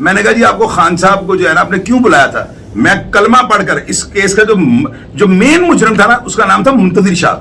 میں نے کہا جی آپ کو خان صاحب کو جو ہے نا آپ نے کیوں بلایا تھا؟ میں کلمہ پڑھ کر اس کیس کا جو مین مجرم تھا نا اس کا نام تھا منتظر شاہ.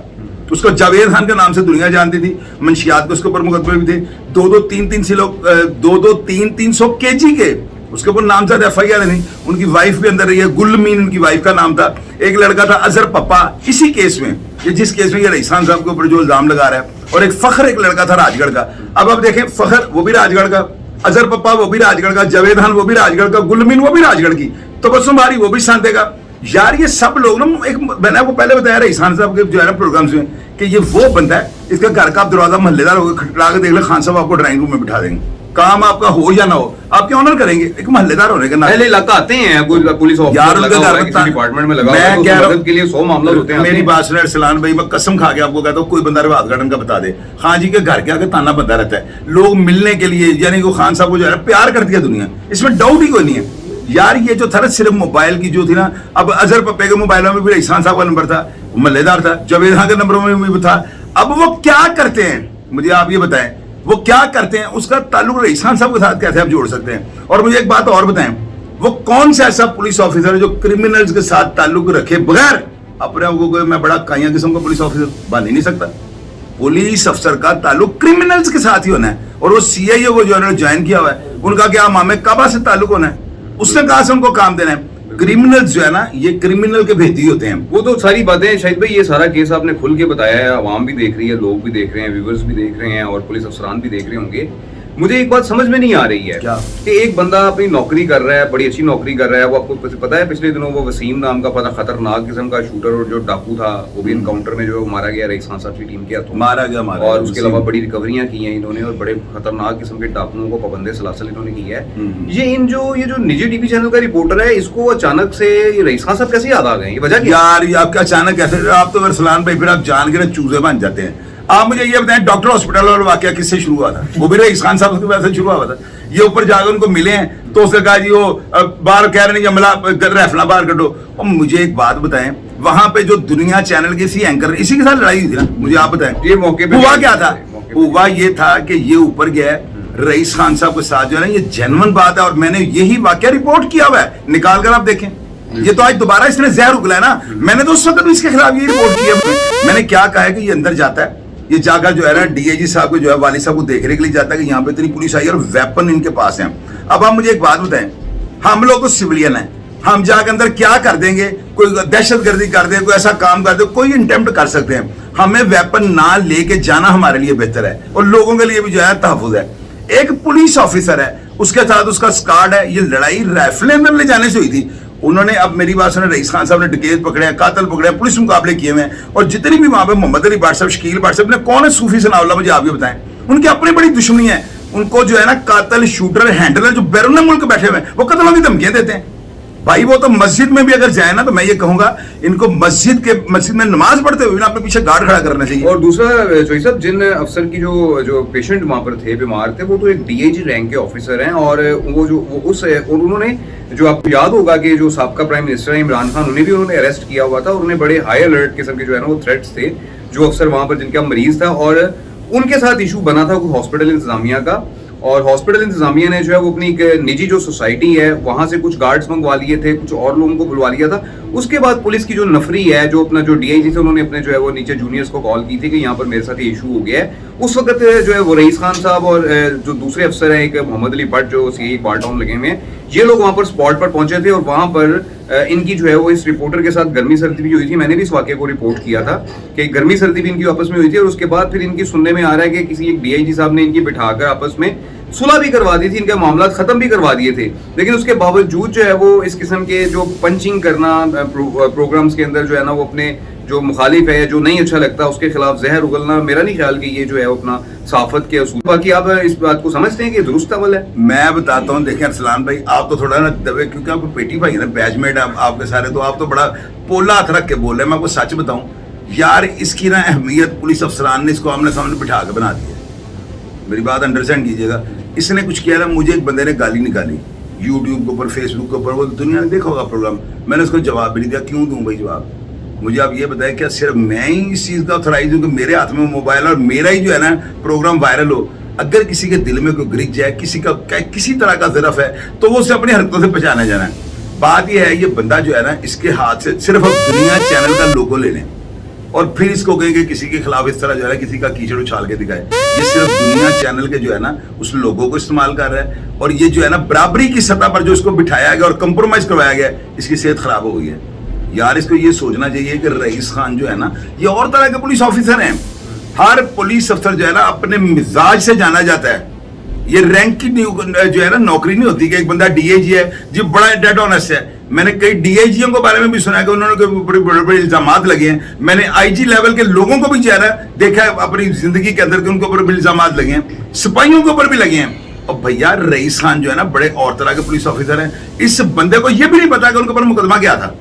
اس کو جاوید خان کے نام سے دنیا جانتی تھی. منشیات کے اس کے اوپر مقدمے بھی تھے, 200-300 kg کے اس کے اوپر نام تھا. ایف آئی آر نہیں. ان کی وائف بھی اندر رہی ہے, گلمین ان کی وائف کا نام تھا. ایک لڑکا تھا اظہر پپا اسی کیس میں, یہ جس کیس میں یہ رئیسان صاحب کے اوپر جو الزام لگا رہا ہے. اور ایک فخر ایک لڑکا تھا راج گڑھ کا. اب آپ دیکھیں فخر وہ بھی راج گڑھ کا, اظہر پپا وہ بھی راج گڑھ کا, جاوید خان وہ بھی راج گڑھ کا, گلمین وہ بھی راج گڑھ کی, تو بس تمہاری وہ بھی سانتے گا. یار یہ سب لوگ نا, میں نے آپ کو پہلے بتایا رئیسان صاحب کے جو ہے نا پروگرامز میں کہ یہ وہ بندہ ہے اس کا گھر کا آپ دروازہ محلے دار ہوگا کھٹکھٹا کے دیکھ لیں, خان صاحب آپ کو ڈرائنگ روم میں بٹھا دیں گے. کام آپ کا ہو یا نہ ہو آپ کے آنر کریں گے. ایک محلے دار ہونے کا پہلے علاقہ آتے ہیں, پولیس آفیسر ڈپارٹمنٹ میں لگا ہوا ہے, تو مدد کے لیے 100 معاملات ہوتے ہیں. میری بات سنیں ارسلان بھائی, میں قسم کھا کے آپ کو کہتا ہوں کوئی بندہ روات گارڈن کا بتا دے, خان جی کے گھر کے آگے تانا بندہ رہتا ہے. لوگ ملنے کے لیے یعنی کہ خان صاحب کو جو ہے پیار کرتی ہے دنیا, اس میں ڈاؤٹ ہی کوئی نہیں ہے. یار یہ جو تھا نا صرف موبائل کی جو تھی نا, اب اظہر پپے کے موبائلوں میں بھی رئیسان صاحب کا نمبر تھا, محلے دار تھا, جاوید خان کے نمبروں میں بھی تھا. اب وہ کیا کرتے ہیں مجھے آپ یہ بتائیں, وہ کیا کرتے ہیں, اس کا تعلق رئیسان صاحب کے ساتھ کیسے آپ جوڑ سکتے ہیں؟ اور مجھے ایک بات اور بتائیں, وہ کون سا ایسا پولیس آفیسر ہے جو کرمنلز کے ساتھ تعلق رکھے بغیر اپنے آپ کو میں بڑا کائیاں قسم کا پولیس آفیسر بن ہی نہیں سکتا؟ پولیس افسر کا تعلق کرمنلز کے ساتھ ہی ہونا ہے. اور وہ سی آئی او کو جو انہوں نے جوائن کیا ہوا ہے ان کا کیا امام کعبہ سے تعلق ہونا ہے؟ اس نے کہا سے ان کو کام دینا ہے. کرمنلز جو ہے نا یہ کرمنل کے بھیتی ہوتے ہیں. وہ تو ساری باتیں شاہد بھائی, یہ سارا کیس آپ نے کھل کے بتایا ہے, عوام بھی دیکھ رہی ہے, لوگ بھی دیکھ رہے ہیں, ویورز بھی دیکھ رہے ہیں, اور پولیس افسران بھی دیکھ رہے ہوں گے. مجھے ایک بات سمجھ میں نہیں آ رہی ہے کہ ایک بندہ اپنی نوکری کر رہا ہے, بڑی اچھی نوکری کر رہا ہے. وہ آپ کو پتا ہے پچھلے دنوں وہ وسیم نام کا پتا خطرناک قسم کا شوٹر اور جو ڈاکو تھا وہ بھی انکاؤنٹر میں جو مارا گیا, رئیسان صاحب کی ٹیم کے ہاتھوں مارا گیا, اور اس کے علاوہ بڑی ریکوریاں کی ہیں انہوں نے, اور بڑے خطرناک قسم کے ڈاکوؤں کو پابند سلاسل انہوں نے کی ہے. یہ جو نجی ٹی وی چینل کا رپورٹر ہے, اس کو اچانک سے رئیسان صاحب کیسے یاد آ گئے؟ یہ وجہ کیا یار؟ آپ کا اچانک کیسے؟ آپ تو ارسلان بھائی پھر آپ جان کے نا چوزے بن جاتے ہیں. آپ مجھے یہ بتائیں ڈاکٹر ہاسپٹل والا واقعہ کس سے شروع ہوا تھا؟ وہ بھی رئیس خان صاحب کی وجہ سے شروع ہوا تھا. یہ اوپر جا کے ان کو ملے ہیں تو اس نے کہا جی وہ باہر کہہ رہے ہیں عملہ ریفلا باہر کٹو. اور مجھے ایک بات بتائیں, وہاں پہ جو دنیا چینل کے اسی اینکر اسی کے ساتھ لڑائی ہوئی تھی نا, مجھے آپ بتائیں یہ موقع پہ ہوا کیا تھا؟ ہوا یہ تھا کہ یہ اوپر گیا رئیس خان صاحب کے ساتھ جو ہے نا, یہ جینون بات ہے, اور میں نے یہی واقعہ رپورٹ کیا ہوا ہے, نکال کر آپ دیکھیں. یہ تو آج دوبارہ اس نے زہر اگلا ہے نا. میں نے تو اس وقت بھی اس کے خلاف یہ رپورٹ کیا. میں نے کیا کہا ہے کہ یہ اندر جاتا ہے, یہ جا کر جو ہے نا ڈی اے جی صاحب کو جو ہے والد صاحب کو دیکھنے کے لیے جاتا ہے کہ یہاں پہ اتنی پولیس آئی ہے اور ویپن ان کے پاس ہیں. اب آپ مجھے ایک بات بتائیں, ہم لوگ تو سویلین ہیں, ہم جا کے اندر کیا کر دیں گے؟ کوئی دہشت گردی کر دیں, کوئی ایسا کام کر دیں, کوئی انٹیمپٹ کر سکتے ہیں. ہمیں ویپن نہ لے کے جانا ہمارے لیے بہتر ہے, اور لوگوں کے لیے بھی جو ہے تحفظ ہے. ایک پولیس آفیسر ہے, اس کے ساتھ اس کا اسکواڈ ہے. یہ لڑائی رائفلیں اندر لے جانے سے ہوئی تھی. انہوں نے, اب میری بات سنیں, رئیس خان صاحب نے ڈکیت پکڑے ہیں, قاتل پکڑے ہیں, پولیس مقابلے کیے ہوئے ہیں, اور جتنی بھی وہاں پہ محمد علی بٹ صاحب, شکیل بٹ صاحب نے, کون ہے صوفی ثناء اللہ, مجھے آپ یہ بتائیں. ان کی اپنی بڑی دشمنی ہے. ان کو جو ہے نا قاتل, شوٹر, ہینڈلر جو بیرون ملک بیٹھے ہوئے ہیں وہ قتلوں کی دھمکیاں دیتے ہیں. بھائی وہ تو مسجد میں بھی اگر جائے نا تو میں یہ کہوں گا ان کو مسجد میں نماز پڑھتے ہوئے اپنے پیچھے گارڈ کھڑا کرنا چاہیے. اور دوسرا چوہی صاحب, جن افسر کی جو پیشنٹ وہاں پر تھے, بیمار تھے, وہ تو ایک ڈی اے جی رینک کے آفیسر ہیں, اور انہوں نے جو آپ کو یاد ہوگا کہ جو سابقہ پرائم منسٹر ہیں عمران خان, انہوں نے اریسٹ کیا ہوا تھا, اور انہیں بڑے ہائی الرٹ قسم کے جو ہے نا وہ تھریٹس تھے جو افسر وہاں پر جن کا مریض تھا, اور ان کے ساتھ ایشو بنا تھا ہاسپٹل انتظامیہ کا. اور ہاسپٹل انتظامیہ نے جو ہے وہ اپنی ایک نجی جو سوسائٹی ہے وہاں سے کچھ گارڈز منگوا لیے تھے, کچھ اور لوگوں کو بلوا لیا تھا. اس کے بعد پولیس کی جو نفری ہے, جو اپنا جو ڈی آئی جی سے انہوں نے اپنے جو ہے وہ نیچے جونیئرز کو کال کی تھی کہ یہاں پر میرے ساتھ یہ ایشو ہو گیا ہے. اس وقت جو ہے وہ رئیس خان صاحب اور جو دوسرے افسر ہیں, ایک محمد علی بٹ جو سی آئی بار ٹاؤن لگے ہوئے ہیں, یہ لوگ وہاں پر اسپاٹ پر پہنچے تھے, اور وہاں پر ان کی جو ہے وہ اس رپورٹر کے ساتھ گرمی سردی بھی ہوئی تھی. میں نے بھی اس واقعے کو رپورٹ کیا تھا کہ گرمی سردی بھی ان کی آپس میں ہوئی تھی, اور اس کے بعد پھر ان کی سننے میں آ رہا ہے کہ کسی ایک ڈی آئی جی صاحب نے ان کی بٹھا کر آپس میں صلح بھی کروا دی تھی, ان کے معاملات ختم بھی کروا دیے تھے. لیکن اس کے باوجود جو ہے وہ اس قسم کے جو پنچنگ کرنا پروگرامز کے اندر جو ہے نا وہ اپنے جو مخالف ہے, جو نہیں اچھا لگتا, اس کے خلاف زہر اگلنا, میرا نہیں خیال کہ یہ جو ہے اپنا صحافت کے اصول. باقی آپ اس بات کو سمجھتے ہیں کہ درست عمل ہے؟ میں بتاتا ہوں, دیکھیں ارسلان بھائی, آپ تو تھوڑا نا دبے, کیونکہ آپ کو پیٹی بھائی نا, بیچ میٹ آپ کے سارے, تو آپ تو بڑا پولا ہاتھ رکھ کے بول رہے ہیں. میں آپ کو سچ بتاؤں یار, اس کی نا اہمیت پولیس افسران نے اس کو آمنے سامنے بٹھا کے بنا دی ہے. میری بات انڈرسٹینڈ کیجیے گا. اس نے کچھ کیا نا, مجھے ایک بندے نے گالی نکالی یوٹیوب کے اوپر, فیس بک کے اوپر, وہ دنیا نے دیکھا ہوگا پروگرام. میں نے اس کو جواب بھی نہیں دیا. کیوں دوں بھائی جواب؟ مجھے آپ یہ بتائیں کیا صرف میں ہی اس چیز کا اتھرائز ہوں کہ میرے ہاتھ میں موبائل اور میرا ہی جو ہے نا پروگرام وائرل ہو؟ اگر کسی کے دل میں کوئی گرج ہے, کسی کا کسی طرح کا ظرف ہے, تو وہ اسے اپنی حرکتوں سے پہچانا جانا ہے. بات یہ ہے, یہ بندہ جو ہے نا, اس کے ہاتھ سے صرف اب دنیا چینل کا لوگو لے لیں اور پھر اس کو کہیں کہ کسی کے خلاف اس طرح جو ہے نا کسی کا کیچڑ اچھال کے دکھائے. یہ صرف دنیا چینل کے جو ہے نا اس لوگو کو استعمال کر رہا ہے, اور یہ جو ہے نا برابری کی سطح پر جو اس کو بٹھایا گیا اور کمپرومائز کروایا گیا, اس کی صحت خراب ہو گئی ہے. یار اس کو یہ سوچنا چاہیے کہ رئیس خان جو ہے نا, یہ اور طرح کے پولیس آفیسر ہیں. ہر پولیس افسر جو ہے نا اپنے مزاج سے جانا جاتا ہے. یہ رینک کی جو ہے نا نوکری نہیں ہوتی کہ ایک بندہ ڈی اے جی ہے جی بڑا ڈیڈ آنیسٹ ہے. میں نے کئی ڈی اے جیوں کے بارے میں بھی سنا ہے کہ انہوں نے بڑے بڑے الزامات لگے ہیں. میں نے آئی جی لیول کے لوگوں کو بھی جو ہے نا دیکھا ہے اپنی زندگی کے اندر کہ ان کے اوپر بھی الزامات لگے ہیں, سپاہیوں کے اوپر بھی لگے ہیں. اور بھیا رئیس خان جو ہے نا بڑے اور طرح کے پولیس آفیسر ہیں. اس بندے کو یہ بھی نہیں پتا کہ ان کے اوپر مقدمہ کیا تھا.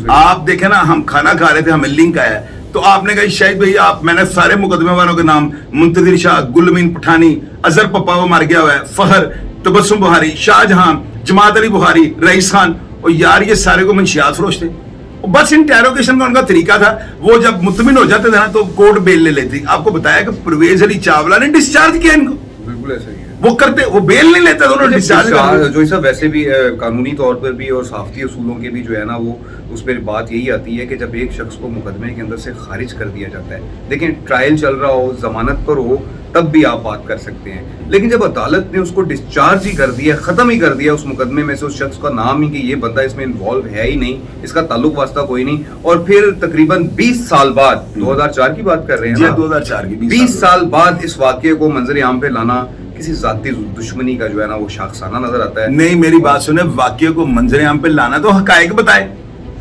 آپ دیکھیں نا, ہم کھانا کھا رہے تھے, ہمیں لنک آیا ہے, تو آپ نے کہا شاہد بھائی آپ, میں نے سارے مقدمے والوں کے نام, منتظر شاہ, گل امین پٹھانی, اظہر پپا وہ مار گیا ہوا ہے, فخر, تبسم بخاری, شاہ جہاں, جماعت علی بخاری, رئیس خان. اور یار یہ سارے کو منشیات فروش تھے. بس انٹیروگیشن کا ان کا طریقہ تھا, وہ جب مطمئن ہو جاتے تھے نا تو کورٹ بیل لے لیتی. آپ کو بتایا کہ پرویز علی چاولہ نے ڈسچارج کیا ان کو. بالکل ایسا ہی ہے, وہ کرتے, وہ بیل نہیں لیتے, انہوں نے ڈسچارج. جو سب ویسے بھی قانونی طور پر بھی اور صحافتی اصولوں کے بھی جو ہے نا وہ اس پہ بات یہی آتی ہے کہ جب ایک شخص کو مقدمے کے اندر سے خارج کر دیا جاتا ہے, دیکھیں ٹرائل چل رہا ہو, ضمانت پر ہو, تب بھی آپ بات کر سکتے ہیں. لیکن جب عدالت نے اس کو ڈسچارج ہی کر دیا, ختم ہی کر دیا اس مقدمے میں سے, اس شخص کا نام ہی کہ یہ بندہ اس میں انوالو ہے ہی نہیں, اس کا تعلق واسطہ کوئی نہیں, اور پھر تقریباً 20 سال بعد, 2004 کی بات کر رہے ہیں, 2004 کی 20 سال بعد اس واقعے کو منظر عام پہ لانا کسی ذاتی دشمنی کا جو ہے نا وہ شاخسانہ نظر آتا ہے. نہیں میری بات سنیں, واقعے کو منظر عام پہ لانا تو حقائق بتائے.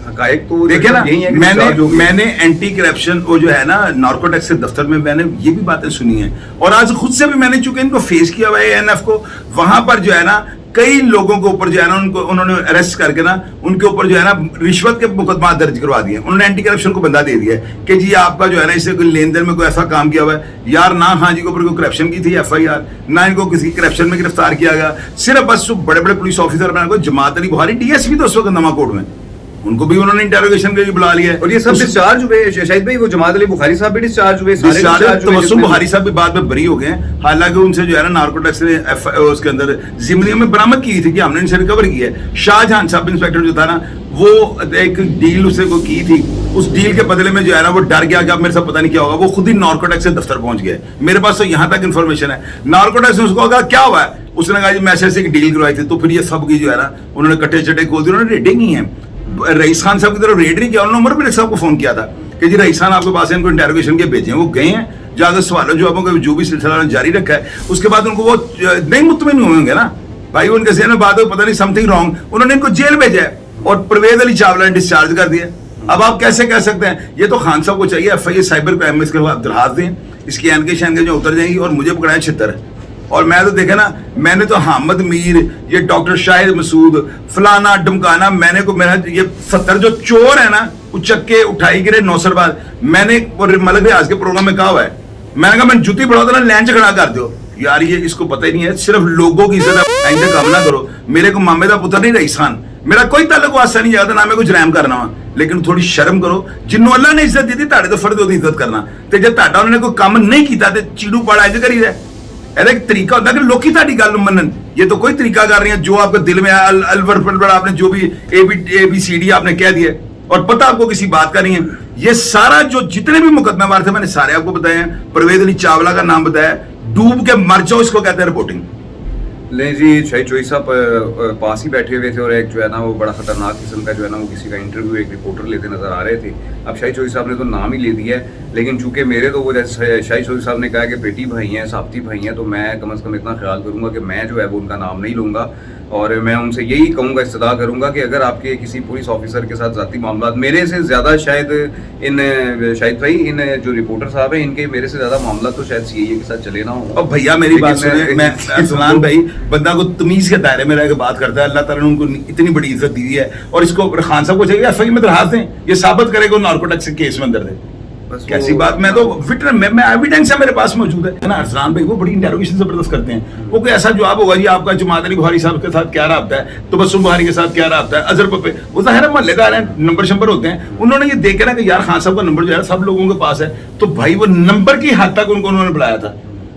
حقائق تو دیکھیں نا, میں نے اینٹی کرپشن وہ جو ہے نا نارکوٹکس کے دفتر میں نے یہ بھی باتیں سنی ہیں, اور آج خود سے بھی میں نے چونکہ ان کو فیس کیا ہوا ہے این ایف کو, وہاں پر جو ہے نا کئی لوگوں کے اوپر جو ہے نا انہوں نے اریسٹ کر کے نا ان کے اوپر جو ہے نا رشوت کے مقدمات درج کروا دیے. انہوں نے اینٹی کرپشن کو بندہ دے دیا ہے کہ جی آپ کا جو ہے نا اس سے کوئی لین دین میں کوئی ایسا کام کیا ہوا ہے. یار نہ خان جی کے اوپر کوئی کرپشن کی تھی ایف آئی آر, نہ ان کو کسی کرپشن میں گرفتار کیا گیا. صرف بس بڑے بڑے پولیس آفیسر بنا کو, جماعت علی بخاری ڈی ایس پی تو اس وقت نواں کوٹ میں, ان کو بھی انہوں نے انٹروگیشن کے لیے بلا لیا ہے. اور یہ سب ڈسچارج ہوئے شاہد بھائی, وہ جماعت علی بخاری صاحب بھی ڈسچارج ہوئے, تبسم بخاری صاحب بھی بعد میں بری ہو گئے ہیں. حالانکہ ان سے جو ہے نا نارکوٹکس نے اس کے اندر ضمنیوں میں برآمد کی تھی کہ ہم نے ان سے ریکور کی ہے. شاہ جہاں سب انسپیکٹر جو تھا نا, وہ ایک ڈیل اسے کو کی تھی, اس ڈیل کے بدلے میں جو ہے نا وہ ڈر گیا کہ اب میرے ساتھ پتہ نہیں کیا ہوگا. وہ خود ہی نارکوٹکس سے دفتر پہنچ گئے. میرے پاس تو یہاں تک انفارمیشن ہے, نارکوٹکس نے اس کو کہا کیا ہوا ہے, اس نے کہا جی میں ایسے ایک ڈیل کروائی تھی. تو پھر یہ سب کی جو ہے نا انہوں نے کٹے چٹے کھول دی, انہوں نے ریڈنگ ہی ہے. رئیس خان صاحب کی طرف ریڈ نہیں کیا, انہوں نے عمر ملک صاحب کو فون کیا تھا کہ جی رئیس خان آپ کے پاس ان کو انٹروگیشن کے بھیجے ہیں. وہ گئے ہیں, جا کر سوالوں جوابوں کا جو بھی سلسلہ جاری رکھا ہے. اس کے بعد ان کو وہ نہیں مطمئن ہوئے ہوں گے نا بھائی, ان کے ذہن میں بات ہو پتہ نہیں سم تھنگ رانگ, انہوں نے ان کو جیل بھیجا ہے اور پرویز علی چاولہ نے ڈسچارج کر دیا. اب آپ کیسے کہہ سکتے ہیں, یہ تو خان صاحب کو چاہیے F I A cyber crime میں اس کے خلاف درخواست دیں, اس کی این کے شین کے جو اتر جائیں گی, اور مجھے پکڑائیں چھتر ہے. اور میں تو دیکھا نا, میں نے تو حامد میر, یہ ڈاکٹر شاہد مسعود, فلانا ڈمکانا, میں نے کو میرا یہ 70 جو چور ہے نا اچکے اٹھائی گرے نوسر بعد, میں نے ملک ریاض کے پروگرام میں کہا ہوا ہے, میں نے کہا میں جوتی بڑھا دو نا لینچ کھڑا کر دو. یار یہ اس کو پتہ ہی نہیں ہے, صرف لوگوں کی عزت آئندہ کام نہ کرو. میرے کو مامے دا پتر نہیں رئیس خان, میرا کوئی تعلق واسطہ نہیں جاتا, نہ میں کوئی جرائم کرنا وا, لیکن تھوڑی شرم کرو. جنوں اللہ نے عزت دی تھی تاڑے تو فرد ہوتی عزت کرنا, تے جب تاڑا انہوں نے کوئی کام نہیں کیتا تے چیڑو پاڑا ایسے کری دے. ایک طریقہ ہوتا ہے کہ لوکی تاڑی گل منن, یہ تو کوئی طریقہ کر رہی ہیں جو آپ کے دل میں الور پلور آپ نے جو بھی اے بی سی ڈی آپ نے کہہ دیا, اور پتہ آپ کو کسی بات کا نہیں ہے. یہ سارا جو جتنے بھی مقدمے وار تھے میں نے سارے آپ کو بتائے ہیں. پرویز علی چاولہ کا نام بتایا, ڈوب کے مر جاؤ اس کو کہتے ہیں رپورٹنگ. نہیں جی, شاہد چوئی صاحب پاس ہی بیٹھے ہوئے تھے, اور ایک جو ہے نا وہ بڑا خطرناک قسم کا جو ہے نا وہ کسی کا انٹرویو ایک رپورٹر لیتے نظر آ رہے تھے. اب شاہد چوئی صاحب نے تو نام ہی لے دیا ہے, لیکن چونکہ میرے تو وہ جیسے شاہد چوئی صاحب نے کہا کہ بیٹی بھائی ہیں, صحافتی بھائی ہیں, تو میں کم از کم اتنا خیال کروں گا کہ میں جو ہے وہ ان کا نام نہیں لوں گا, اور میں ان سے یہی کہوں گا, استدعا کروں گا کہ اگر آپ کے کسی پولیس آفیسر کے ساتھ ذاتی معاملات, میرے سے زیادہ شاید شاہد بھائی ان جو رپورٹر صاحب ہیں ان کے میرے سے زیادہ معاملات تو شاید سی اے کے ساتھ چلے نہ ہوں. اور بھیا میری بات سنیں, میں سلمان بھائی بندہ کو تمیز کے دائرے میں رہ کے بات کرتا ہے, اللہ تعالیٰ نے ان کو اتنی بڑی عزت دی ہے, اور اس کو خان صاحب کو چاہیے ایف آئی میں درخواست دیں, یہ ثابت کرے گا نارکوٹکس کیس میں اندر دے. کیسی بات, میں تو میں ایویڈنس ہے میرے پاس موجود ہے نا. ارسلان بھائی وہ بڑی انٹروگیشن زبردست کرتے ہیں, وہ کوئی ایسا جواب ہوگا جی آپ کا جماعت علی بخاری صاحب کے ساتھ کیا رابطہ ہے, تبسم بخاری کے ساتھ کیا رابطہ ہے, اظہر پپے, وہ ظاہر محلے دار ہیں, نمبر شمبر ہوتے ہیں. انہوں نے یہ دیکھا نا کہ یار خان صاحب کا نمبر جو ہے سب لوگوں کے پاس ہے, تو بھائی وہ نمبر کی حد تک ان کو انہوں نے بلایا تھا.